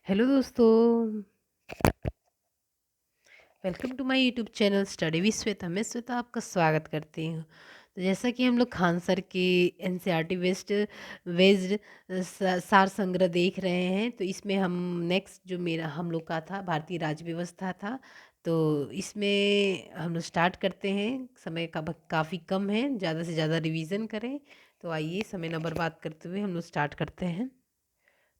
Hello दोस्तों, welcome to my YouTube channel study with Shweta. मैं श्वेता आपका स्वागत करती हूँ। तो जैसा कि हम लोग खान सर के एनसीईआरटी वेस्ड सार संग्रह देख रहे हैं, तो इसमें हम नेक्स्ट जो मेरा हम लोग का था भारतीय राज्य व्यवस्था था। तो इसमें हम लोग स्टार्ट करते हैं। समय का काफ़ी कम है, ज़्यादा से ज़्यादा रिवीजन करें। तो आइए समय न बर्बाद करते हुए हम लोग स्टार्ट करते हैं।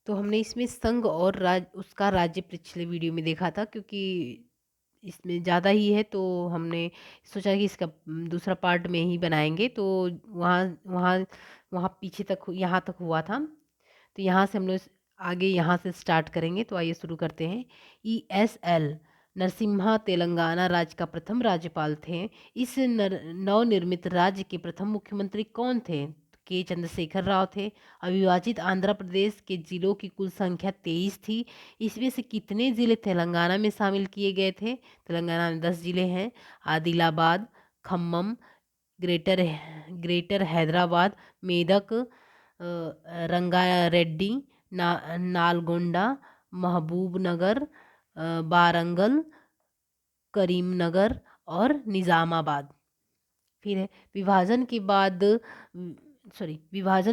तो हमने इसमें संघ और उसका राज्य पिछले वीडियो में देखा था, क्योंकि इसमें ज़्यादा ही है तो हमने सोचा कि इसका दूसरा पार्ट में ही बनाएंगे। तो वहाँ वहाँ वहाँ पीछे तक यहाँ तक हुआ था। तो यहाँ से हम लोग आगे यहाँ से स्टार्ट करेंगे। तो आइए शुरू करते हैं। ESL नरसिम्हा तेलंगाना राज्य का प्रथम राज्यपाल थे। इस नवनिर्मित राज्य के प्रथम मुख्यमंत्री कौन थे? के चंद्रशेखर राव थे। अविभाजित आंध्र प्रदेश के जिलों की कुल संख्या 23 थी। इसमें से कितने जिले तेलंगाना में शामिल किए गए थे? तेलंगाना में 10 जिले हैं। आदिलाबाद, खम्मम, ग्रेटर ग्रेटर हैदराबाद, मेदक, रंगारेड्डी, नालगोंडा, महबूबनगर, वारंगल, करीमनगर और निज़ामाबाद। फिर है विभाजन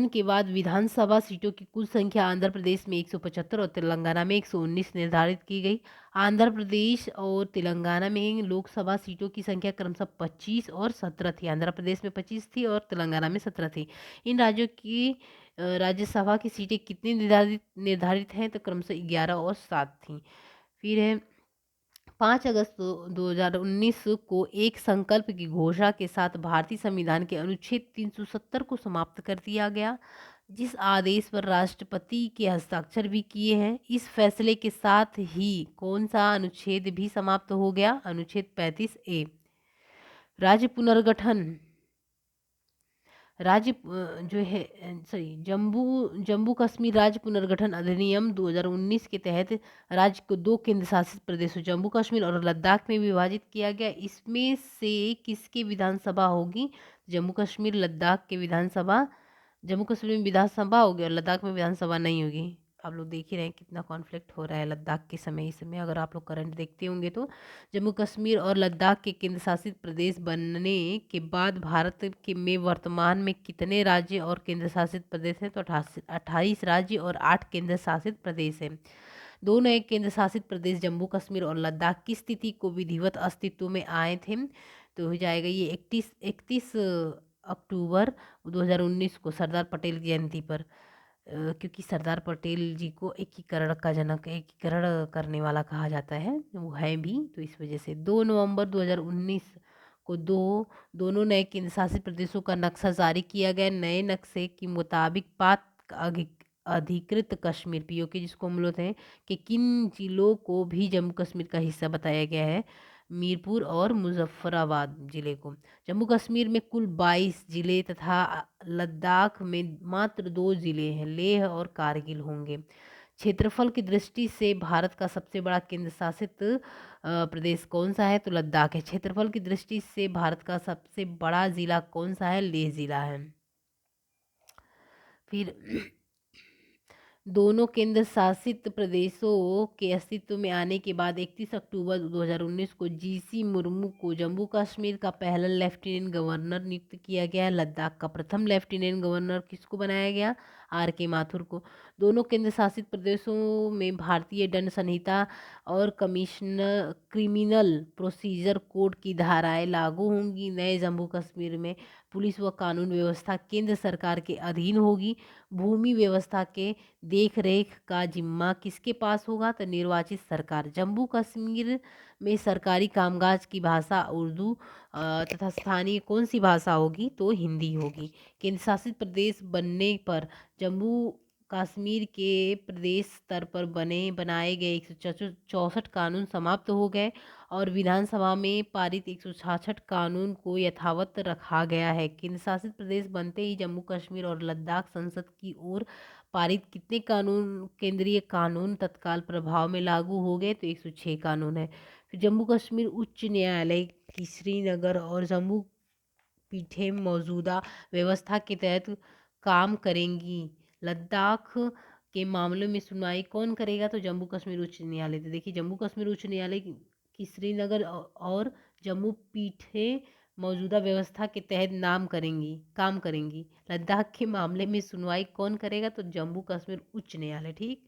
के बाद विधानसभा सीटों की कुल संख्या आंध्र प्रदेश में 175 और तेलंगाना में 119 निर्धारित की गई। आंध्र प्रदेश और तेलंगाना में लोकसभा सीटों की संख्या क्रमशः 25 और 17 थी। आंध्र प्रदेश में 25 थी और तेलंगाना में 17 थी। इन राज्यों की राज्यसभा की सीटें कितनी निर्धारित निर्धारित हैं? तो क्रमशः 11 और 7 थी। फिर है 5 अगस्त 2019 को एक संकल्प की घोषणा के साथ भारतीय संविधान के अनुच्छेद 370 को समाप्त कर दिया गया, जिस आदेश पर राष्ट्रपति के हस्ताक्षर भी किए हैं। इस फैसले के साथ ही कौन सा अनुच्छेद भी समाप्त हो गया? अनुच्छेद 35A। राज्य पुनर्गठन जो है जम्मू जम्मू कश्मीर राज्य पुनर्गठन अधिनियम 2019 के तहत राज्य को 2 केंद्र शासित प्रदेशों जम्मू कश्मीर और लद्दाख में विभाजित किया गया। इसमें से किसकी विधानसभा होगी? जम्मू कश्मीर लद्दाख के विधानसभा जम्मू कश्मीर में विधानसभा होगी और लद्दाख में विधानसभा नहीं होगी। आप लोग देख ही रहे हैं कितना कॉन्फ्लिक्ट हो रहा है लद्दाख के समय। इस समय अगर आप लोग करंट देखते होंगे तो जम्मू कश्मीर और लद्दाख के केंद्र शासित प्रदेश बनने के बाद भारत के में वर्तमान में कितने राज्य और केंद्र शासित प्रदेश हैं? तो 28 राज्य और 8 केंद्र शासित प्रदेश हैं। दो नए केंद्र शासित प्रदेश जम्मू कश्मीर और लद्दाख की स्थिति को विधिवत अस्तित्व में आए थे। तो हो जाएगा ये 31 अक्टूबर 2019 को सरदार पटेल की जयंती पर। क्योंकि सरदार पटेल जी को एकीकरण का जनक, एकीकरण करने वाला कहा जाता है, वो है भी। तो इस वजह से 2 नवंबर 2019 को दोनों नए केंद्र शासित प्रदेशों का नक्शा जारी किया गया। नए नक्शे के मुताबिक अधिकृत कश्मीर POK जिसको हम लोग हैं कि किन जिलों को भी जम्मू कश्मीर का हिस्सा बताया गया है? मीरपुर और मुजफ्फराबाद जिले को। जम्मू कश्मीर में कुल 22 जिले तथा लद्दाख में मात्र 2 जिले हैं, लेह और कारगिल होंगे। क्षेत्रफल की दृष्टि से भारत का सबसे बड़ा केंद्र शासित प्रदेश कौन सा है? तो लद्दाख है। क्षेत्रफल की दृष्टि से भारत का सबसे बड़ा जिला कौन सा है? लेह जिला है। फिर दोनों केंद्र शासित प्रदेशों के अस्तित्व में आने के बाद 31 अक्टूबर 2019 को GC मुर्मू को जम्मू कश्मीर का पहला लेफ्टिनेंट गवर्नर नियुक्त किया गया। लद्दाख का प्रथम लेफ्टिनेंट गवर्नर किसको बनाया गया? RK माथुर को। दोनों केंद्र शासित प्रदेशों में भारतीय दंड संहिता और क्रिमिनल प्रोसीजर कोड की धाराएं लागू होंगी। नए जम्मू कश्मीर में पुलिस व कानून व्यवस्था केंद्र सरकार के अधीन होगी। भूमि व्यवस्था के देख रेख का जिम्मा किसके पास होगा? तो निर्वाचित सरकार। जम्मू कश्मीर में सरकारी कामकाज की भाषा उर्दू तथा स्थानीय कौन सी भाषा होगी? तो हिंदी होगी। केंद्र शासित प्रदेश बनने पर जम्मू कश्मीर के प्रदेश स्तर पर बनाए गए 164 कानून समाप्त हो गए और विधानसभा में पारित 166 कानून को यथावत रखा गया है। केंद्र शासित प्रदेश बनते ही जम्मू कश्मीर और लद्दाख संसद की ओर पारित कितने कानून, केंद्रीय कानून तत्काल प्रभाव में लागू हो गए? तो 106 कानून है। फिर जम्मू कश्मीर उच्च न्यायालय की श्रीनगर और जम्मू पीठें मौजूदा व्यवस्था के तहत काम करेंगी। लद्दाख के मामलों में सुनवाई कौन करेगा? तो जम्मू कश्मीर उच्च न्यायालय। तो देखिए जम्मू कश्मीर उच्च न्यायालय की श्रीनगर और जम्मू पीठें मौजूदा व्यवस्था के तहत काम करेंगी। लद्दाख के मामले में सुनवाई कौन करेगा? तो जम्मू कश्मीर उच्च न्यायालय। ठीक।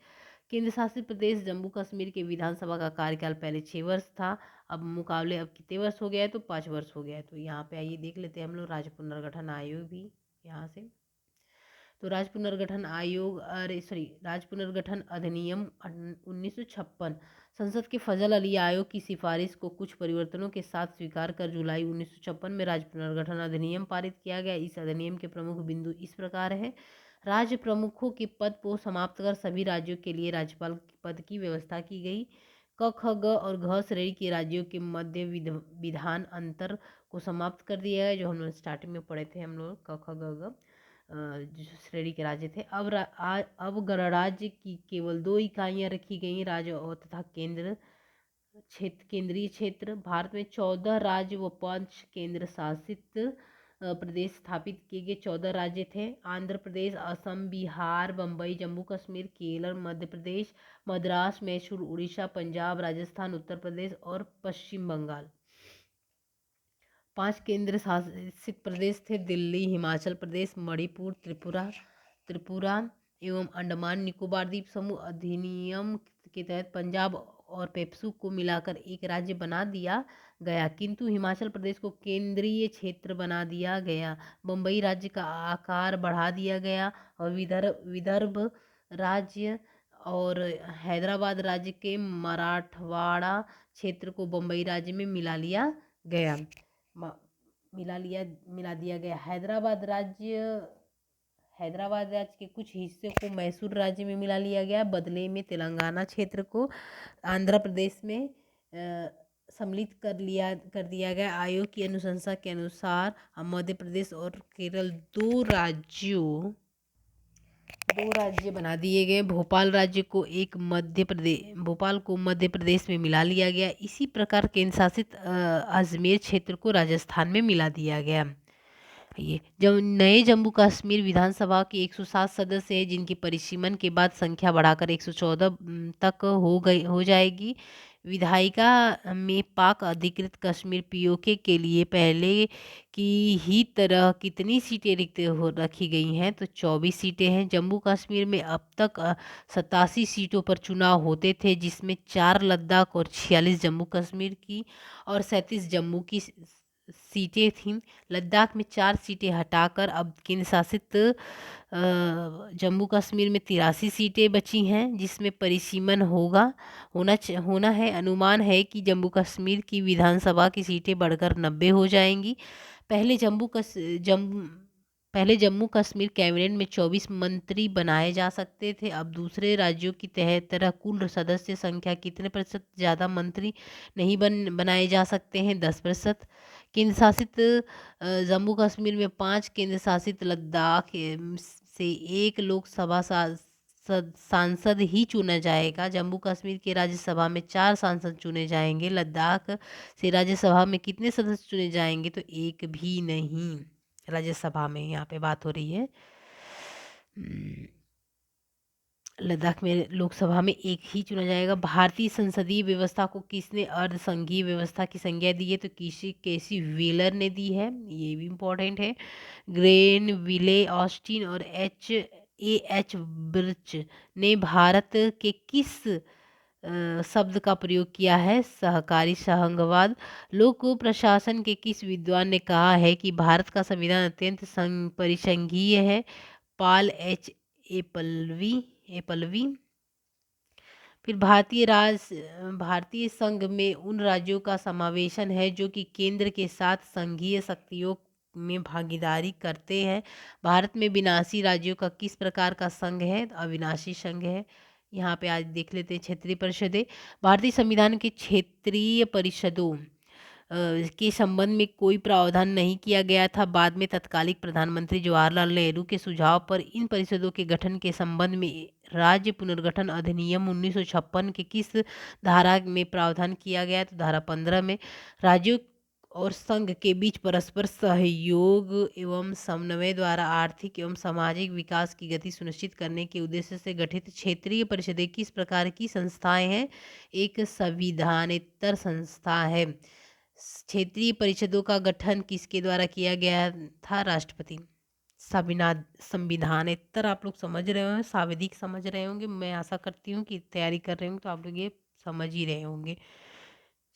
केंद्र शासित प्रदेश जम्मू कश्मीर के विधानसभा का कार्यकाल पहले 6 वर्ष था, अब मुकाबले अब कितने वर्ष हो गया है? तो 5 वर्ष हो गया है। तो यहाँ पे आइए देख लेते हैं हम लोग राज्य पुनर्गठन आयोग भी यहाँ से। तो राज्य पुनर्गठन आयोग, अरे सॉरी, राज्य पुनर्गठन अधिनियम 1956 संसद के फजल अली आयोग की सिफारिश को कुछ परिवर्तनों के साथ स्वीकार कर जुलाई 1956 में राज्य पुनर्गठन अधिनियम पारित किया गया। इस अधिनियम के प्रमुख बिंदु इस प्रकार है। राज्य प्रमुखों के पद को समाप्त कर सभी राज्यों के लिए राज्यपाल पद की व्यवस्था की गई। क ख ग और घ श्रेणी के राज्यों के मध्य विधान अंतर को समाप्त कर दिया गया, जो हम लोग स्टार्टिंग में पढ़े थे हम लोग क ख ग घ जो श्रेणी के राज्य थे। अब गणराज्य की केवल 2 इकाइयां रखी गई, राज्य और तथा केंद्रीय क्षेत्र। भारत में 14 राज्य व 5 केंद्र शासित प्रदेश स्थापित किए गए। 14 राज्य थे: आंध्र प्रदेश, असम, बिहार, बम्बई, जम्मू कश्मीर, केरल, मध्य प्रदेश, मद्रास, मैसूर, उड़ीसा, पंजाब, राजस्थान, उत्तर प्रदेश और पश्चिम बंगाल। 5 केंद्र शासित प्रदेश थे: दिल्ली, हिमाचल प्रदेश, मणिपुर, त्रिपुरा एवं अंडमान निकोबार द्वीप समूह। अधिनियम के तहत पंजाब और पेप्सू को मिलाकर एक राज्य बना दिया गया, किंतु हिमाचल प्रदेश को केंद्रीय क्षेत्र बना दिया गया। बम्बई राज्य का आकार बढ़ा दिया गया और विदर्भ राज्य और हैदराबाद राज्य के मराठवाड़ा क्षेत्र को बम्बई राज्य में मिला दिया गया। हैदराबाद राज्य के कुछ हिस्से को मैसूर राज्य में मिला लिया गया। बदले में तेलंगाना क्षेत्र को आंध्र प्रदेश में सम्मिलित कर दिया गया। आयोग की अनुशंसा के अनुसार मध्य प्रदेश और केरल दो राज्य बना दिए गए। भोपाल को मध्य प्रदेश में मिला लिया गया। इसी प्रकार केंद्र शासित अजमेर क्षेत्र को राजस्थान में मिला दिया गया। ये जब नए जम्मू कश्मीर विधानसभा के 107 सदस्य हैं, जिनकी परिसीमन के बाद संख्या बढ़ाकर 114 तक हो जाएगी। विधायिका में पाक अधिकृत कश्मीर पीओके के लिए पहले की ही तरह कितनी सीटें रिक्त रखी गई हैं? तो 24 सीटें हैं। जम्मू कश्मीर में अब तक 87 सीटों पर चुनाव होते थे, जिसमें 4 लद्दाख और 46 जम्मू कश्मीर की और 37 जम्मू की सीटें थीं। लद्दाख में 4 सीटें हटाकर अब केंद्र शासित जम्मू कश्मीर में 83 सीटें बची हैं, जिसमें परिसीमन होना है। अनुमान है कि जम्मू कश्मीर की विधानसभा की सीटें बढ़कर 90 हो जाएंगी। पहले जम्मू कश्मीर कैबिनेट में 24 मंत्री बनाए जा सकते थे। अब दूसरे राज्यों की तरह कुल सदस्य संख्या कितने प्रतिशत ज़्यादा मंत्री नहीं बनाए जा सकते हैं? 10%। केंद्र शासित जम्मू कश्मीर में 5 केंद्र शासित लद्दाख से 1 लोकसभा सांसद ही चुना जाएगा। जम्मू कश्मीर के राज्यसभा में 4 सांसद चुने जाएंगे। लद्दाख से राज्यसभा में कितने सदस्य चुने जाएंगे? तो 1 भी नहीं। राज्यसभा में यहाँ पे बात हो रही है। लद्दाख में लोकसभा में 1 ही चुना जाएगा। भारतीय संसदीय व्यवस्था को किसने अर्ध संघीय व्यवस्था की संज्ञा दी है? तो केसी व्हीलर ने दी है, ये भी इम्पोर्टेंट है। ग्रेन विले ऑस्टिन और एच बर्च ने भारत के किस शब्द का प्रयोग किया है? सहकारी संघवाद। लोक प्रशासन के किस विद्वान ने कहा है कि भारत का संविधान अत्यंत परिसंघीय है? पाल एच एपल्वी। फिर भारतीय संघ में उन राज्यों का समावेशन है जो कि केंद्र के साथ संघीय शक्तियों में भागीदारी करते हैं। भारत में विनाशी राज्यों का किस प्रकार का संघ है? अविनाशी संघ है। यहाँ पे आज देख लेते हैं क्षेत्रीय परिषदें। भारतीय संविधान के क्षेत्रीय परिषदों के संबंध में कोई प्रावधान नहीं किया गया था। बाद में तत्कालीन प्रधानमंत्री जवाहरलाल नेहरू के सुझाव पर इन परिषदों के गठन के संबंध में राज्य पुनर्गठन अधिनियम 1956 के किस धारा में प्रावधान किया गया? तो धारा 15 में। राज्यों और संघ के बीच परस्पर सहयोग एवं समन्वय द्वारा आर्थिक एवं सामाजिक विकास की गति सुनिश्चित करने के उद्देश्य से गठित क्षेत्रीय परिषदें किस प्रकार की संस्थाएं हैं? एक संविधानेतर संस्था है। क्षेत्रीय परिषदों का गठन किसके द्वारा किया गया था? राष्ट्रपति। संविधानेतर आप लोग समझ रहे होंगे, सांविधिक समझ रहे होंगे, मैं आशा करती हूँ कि तैयारी कर रहे होंगे तो आप लोग ये समझ ही रहे होंगे।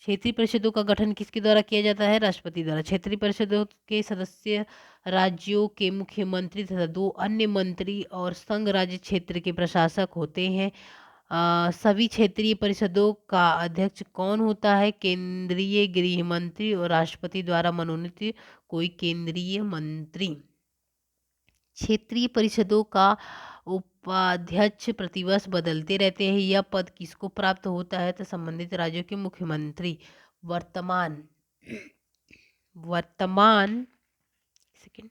क्षेत्रीय परिषदों का गठन किसके द्वारा किया जाता है? राष्ट्रपति द्वारा। क्षेत्रीय परिषदों के सदस्य राज्यों के मुख्यमंत्री तथा 2 अन्य मंत्री और संघ राज्य क्षेत्र के प्रशासक होते हैं। सभी क्षेत्रीय परिषदों का अध्यक्ष कौन होता है? केंद्रीय गृह मंत्री और राष्ट्रपति द्वारा मनोनीत कोई केंद्रीय मंत्री। क्षेत्रीय परिषदों का उपाध्यक्ष प्रतिवर्ष बदलते रहते हैं। यह पद किसको प्राप्त होता है? तो संबंधित राज्यों के मुख्यमंत्री। वर्तमान वर्तमान सेकंड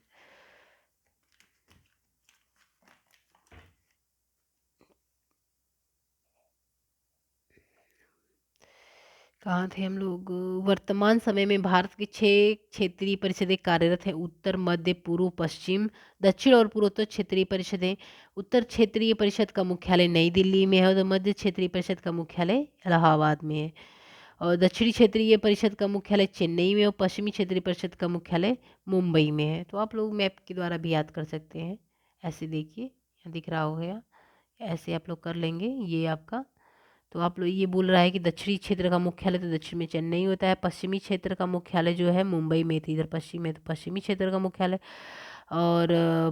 कहाँ थे हम लोग? वर्तमान समय में भारत की 6 क्षेत्रीय परिषदें कार्यरत हैं। उत्तर, मध्य, पूर्व, पश्चिम, दक्षिण और पूर्वोत्तर क्षेत्रीय परिषदें। उत्तर क्षेत्रीय परिषद का मुख्यालय नई दिल्ली में है और मध्य क्षेत्रीय परिषद का मुख्यालय इलाहाबाद में है और दक्षिणी क्षेत्रीय परिषद का मुख्यालय चेन्नई में और पश्चिमी क्षेत्रीय परिषद का मुख्यालय मुंबई में है। तो आप लोग मैप के द्वारा भी याद कर सकते हैं। ऐसे देखिए, यहाँ दिख रहा होगा, ऐसे आप लोग कर लेंगे। ये आपका, तो आप लोग ये बोल रहा है कि दक्षिणी क्षेत्र का मुख्यालय तो दक्षिण में चेन्नई होता है, पश्चिमी क्षेत्र का मुख्यालय जो है मुंबई में थी, इधर पश्चिम में तो पश्चिमी क्षेत्र का मुख्यालय, और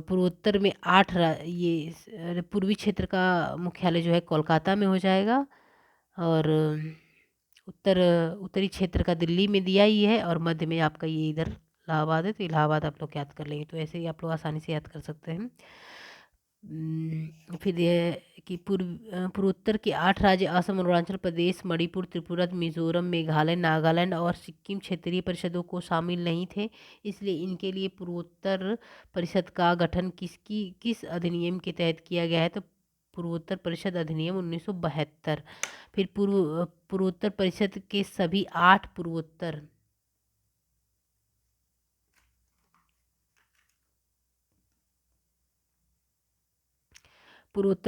पूर्वोत्तर में पूर्वी क्षेत्र का मुख्यालय जो है कोलकाता में हो जाएगा, और उत्तरी क्षेत्र का दिल्ली में दिया ही है, और मध्य में आपका ये इधर इलाहाबाद है, तो इलाहाबाद आप लोग याद कर लेंगे। तो ऐसे ही आप लोग आसानी से याद कर सकते हैं। फिर यह कि पूर्वोत्तर के 8 राज्य असम, अरुणाचल प्रदेश, मणिपुर, त्रिपुरा, मिजोरम, मेघालय, नागालैंड और सिक्किम क्षेत्रीय परिषदों को शामिल नहीं थे, इसलिए इनके लिए पूर्वोत्तर परिषद का गठन किस अधिनियम के तहत किया गया है? तो पूर्वोत्तर परिषद अधिनियम 1972। फिर पूर्वोत्तर परिषद के सभी 8 पूर्वोत्तर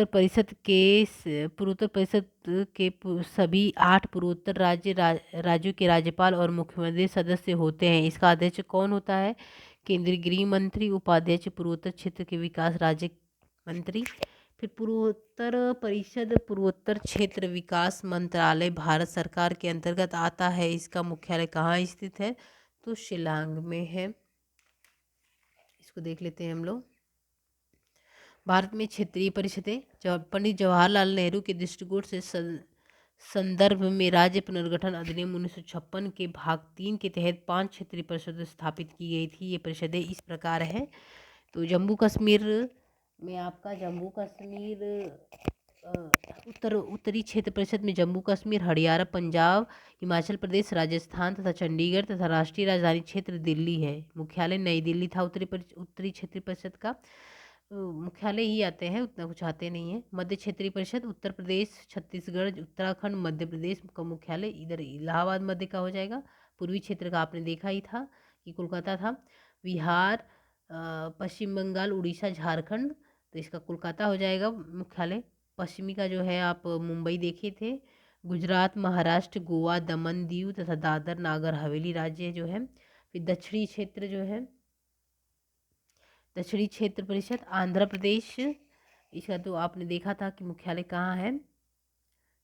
परिषद के सभी 8 पूर्वोत्तर राज्यों के राज्यपाल और मुख्यमंत्री सदस्य होते हैं। इसका अध्यक्ष कौन होता है? केंद्रीय गृह मंत्री। उपाध्यक्ष पूर्वोत्तर क्षेत्र के विकास राज्य मंत्री। फिर पूर्वोत्तर क्षेत्र विकास मंत्रालय भारत सरकार के अंतर्गत आता है। इसका मुख्यालय कहाँ स्थित है? तो शिलांग में है। इसको देख लेते हैं हम लोग। भारत में क्षेत्रीय परिषदें पंडित जवाहरलाल नेहरू के दृष्टिकोण से संदर्भ में राज्य पुनर्गठन अधिनियम 1956 के भाग 3 के तहत 5 क्षेत्रीय परिषदें स्थापित की गई थी। ये परिषदें इस प्रकार हैं। तो जम्मू कश्मीर में आपका उत्तरी क्षेत्र परिषद में जम्मू कश्मीर, हरियाणा, पंजाब, हिमाचल प्रदेश, राजस्थान तथा चंडीगढ़ तथा राष्ट्रीय राजधानी क्षेत्र दिल्ली है। मुख्यालय नई दिल्ली था। उत्तरी क्षेत्रीय परिषद का मुख्यालय ही आते हैं, उतना कुछ आते नहीं है। मध्य क्षेत्रीय परिषद उत्तर प्रदेश, छत्तीसगढ़, उत्तराखंड, मध्य प्रदेश का मुख्यालय इधर इलाहाबाद मध्य का हो जाएगा। पूर्वी क्षेत्र का आपने देखा ही था कि कोलकाता था। बिहार, पश्चिम बंगाल, उड़ीसा, झारखंड, तो इसका कोलकाता हो जाएगा मुख्यालय। पश्चिमी का जो है आप मुंबई देखे थे। गुजरात, महाराष्ट्र, गोवा, दमन, दीव तथा दादर नागर हवेली राज्य जो है। फिर दक्षिणी क्षेत्र जो है, दक्षिणी क्षेत्र परिषद आंध्र प्रदेश, इसका तो आपने देखा था कि मुख्यालय कहाँ है।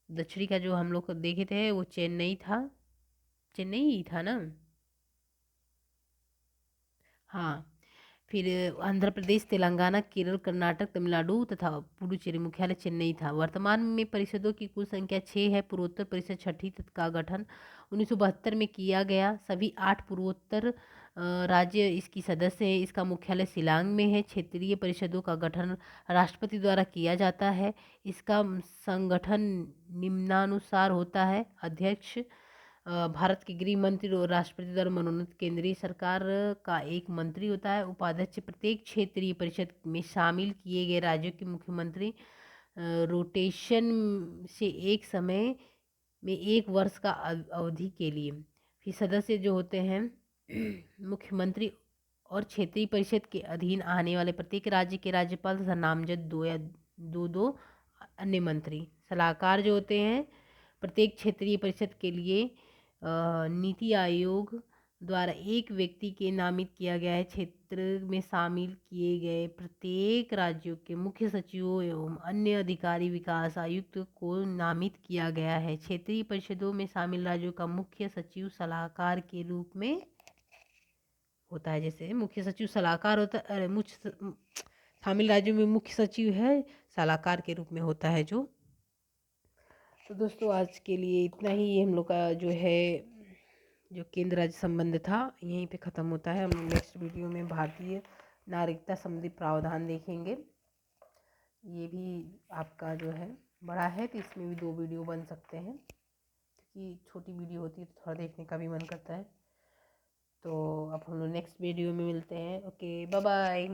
दक्षिणी का जो हम लोग देखे थे वो चेन्नई था, चेन्नई ही था ना? हाँ। फिर आंध्र प्रदेश, तेलंगाना, केरल, कर्नाटक, तमिलनाडु तथा पुडुचेरी मुख्यालय चेन्नई था। वर्तमान में परिषदों की कुल संख्या 6 है। पूर्वोत्तर परिषद छठी का गठन 1972 में किया गया। सभी 8 पूर्वोत्तर राज्य इसकी सदस्य हैं। इसका मुख्यालय शिलांग में है। क्षेत्रीय परिषदों का गठन राष्ट्रपति द्वारा किया जाता है। इसका संगठन निम्नानुसार होता है। अध्यक्ष भारत के गृह मंत्री और राष्ट्रपति द्वारा मनोनीत केंद्रीय सरकार का एक मंत्री होता है। उपाध्यक्ष प्रत्येक क्षेत्रीय परिषद में शामिल किए गए राज्यों के मुख्यमंत्री रोटेशन से एक समय में 1 वर्ष का अवधि के लिए। फिर सदस्य जो होते हैं मुख्यमंत्री और क्षेत्रीय परिषद के अधीन आने वाले प्रत्येक राज्य के राज्यपाल तथा नामजद दो या दो अन्य मंत्री सलाहकार जो होते हैं। प्रत्येक क्षेत्रीय परिषद के लिए नीति आयोग द्वारा एक व्यक्ति के नामित किया गया है। क्षेत्र में शामिल किए गए प्रत्येक राज्यों के मुख्य सचिवों एवं अन्य अधिकारी विकास आयुक्त को नामित किया गया है। क्षेत्रीय परिषदों में शामिल राज्यों का मुख्य सचिव सलाहकार के रूप में होता है। जैसे मुख्य सचिव सलाहकार होता है, शामिल राज्यों में मुख्य सचिव है सलाहकार के रूप में होता है जो। तो दोस्तों आज के लिए इतना ही हम लोग का जो है जो केंद्र राज्य संबंध था यहीं पे ख़त्म होता है। हम नेक्स्ट वीडियो में भारतीय नागरिकता संबंधी प्रावधान देखेंगे। ये भी आपका जो है बड़ा है तो इसमें भी 2 वीडियो बन सकते हैं, क्योंकि छोटी वीडियो होती है तो थोड़ा देखने का भी मन करता है। तो अब हम लोग नेक्स्ट वीडियो में मिलते हैं। Okay, bye bye.